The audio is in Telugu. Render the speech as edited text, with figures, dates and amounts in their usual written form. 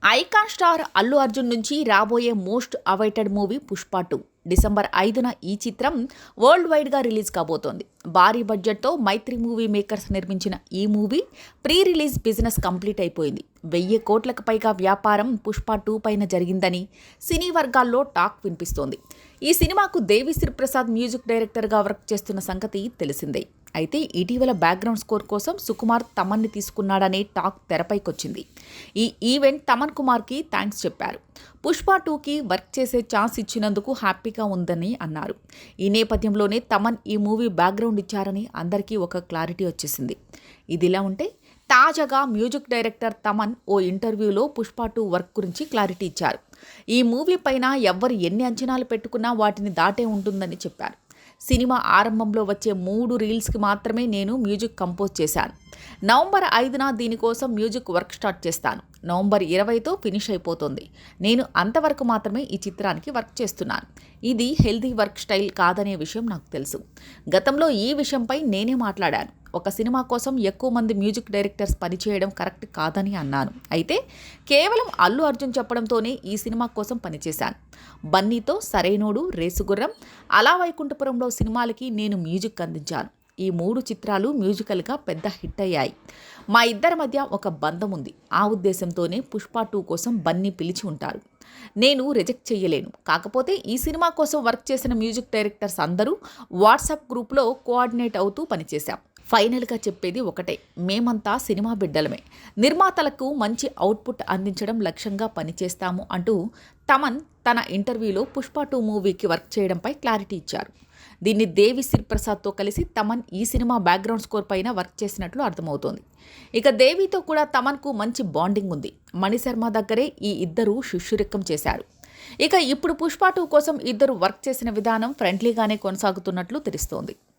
ఐకాన్ స్టార్ అల్లు అర్జున్ నుంచి రాబోయే most awaited movie Pushpa 2 December 5న ఈ చిత్రం వరల్డ్ వైడ్గా రిలీజ్ కాబోతోంది. భారీ బడ్జెట్తో మైత్రి మూవీ మేకర్స్ నిర్మించిన ఈ movie pre release business complete అయిపోయింది. 1000 కోట్లకు పైగా వ్యాపారం పుష్ప 2 పైన జరిగిందని సినీ వర్గాల్లో టాక్ వినిపిస్తోంది. ఈ సినిమాకు దేవిశ్రీ ప్రసాద్ మ్యూజిక్ డైరెక్టర్గా వర్క్ చేస్తున్న సంగతి తెలిసిందే. అయితే ఇటీవల బ్యాక్గ్రౌండ్ స్కోర్ కోసం సుకుమార్ తమన్ని తీసుకున్నాడనే టాక్ తెరపైకొచ్చింది. ఈ ఈవెంట్ తమన్ కుమార్కి థ్యాంక్స్ చెప్పారు. పుష్ప 2కి వర్క్ చేసే ఛాన్స్ ఇచ్చినందుకు హ్యాపీగా ఉందని అన్నారు. ఈ నేపథ్యంలోనే తమన్ ఈ మూవీ బ్యాక్గ్రౌండ్ ఇచ్చారని అందరికీ ఒక క్లారిటీ వచ్చేసింది. ఇదిలా ఉంటే తాజాగా మ్యూజిక్ డైరెక్టర్ తమన్ ఓ ఇంటర్వ్యూలో పుష్ప 2 వర్క్ గురించి క్లారిటీ ఇచ్చారు. ఈ మూవీ పైన ఎవ్వరు ఎన్ని అంచనాలు పెట్టుకున్నా వాటిని దాటే ఉంటుందని చెప్పారు. సినిమా ఆరంభంలో వచ్చే 3 రీల్స్కి మాత్రమే నేను మ్యూజిక్ కంపోజ్ చేశాను. నవంబర్ 5న దీనికోసం మ్యూజిక్ వర్క్ స్టార్ట్ చేస్తాను. నవంబర్ 20తో ఫినిష్ అయిపోతుంది. నేను అంతవరకు మాత్రమే ఈ చిత్రానికి వర్క్ చేస్తున్నాను. ఇది హెల్తీ వర్క్ స్టైల్ కాదనే విషయం నాకు తెలుసు. గతంలో ఈ విషయంపై నేనే మాట్లాడాను. ఒక సినిమా కోసం ఎక్కువ మంది మ్యూజిక్ డైరెక్టర్స్ పనిచేయడం కరెక్ట్ కాదని అన్నాను. అయితే కేవలం అల్లు అర్జున్ చెప్పడంతోనే ఈ సినిమా కోసం పనిచేశాను. బన్నీతో సరైనోడు, రేసుగుర్రం, అలా వైకుంఠపురంలో సినిమాలకి నేను మ్యూజిక్ అందించాను. ఈ 3 చిత్రాలు మ్యూజికల్గా పెద్ద హిట్ అయ్యాయి. మా ఇద్దరి మధ్య ఒక బంధం ఉంది. ఆ ఉద్దేశంతోనే పుష్ప 2 కోసం బన్నీ పిలిచి ఉంటారు. నేను రిజెక్ట్ చేయలేను. కాకపోతే ఈ సినిమా కోసం వర్క్ చేసిన మ్యూజిక్ డైరెక్టర్స్ అందరూ వాట్సాప్ గ్రూప్లో కోఆర్డినేట్ అవుతూ పనిచేశాం. ఫైనల్గా చెప్పేది ఒకటే, మేమంతా సినిమా బిడ్డలమే. నిర్మాతలకు మంచి అవుట్పుట్ అందించడం లక్ష్యంగా పనిచేస్తాము అంటూ తమన్ తన ఇంటర్వ్యూలో పుష్ప 2 మూవీకి వర్క్ చేయడంపై క్లారిటీ ఇచ్చారు. దీన్ని దేవిశ్రీ ప్రసాద్తో కలిసి తమన్ ఈ సినిమా బ్యాక్గ్రౌండ్ స్కోర్ పైన వర్క్ చేసినట్లు అర్థమవుతోంది. ఇక దేవితో కూడా తమన్కు మంచి బాండింగ్ ఉంది. మణిశర్మ దగ్గరే ఈ ఇద్దరు శిష్యురిక్కం చేశారు. ఇక ఇప్పుడు పుష్ప 2 కోసం ఇద్దరు వర్క్ చేసిన విధానం ఫ్రెండ్లీగానే కొనసాగుతున్నట్లు తెలుస్తోంది.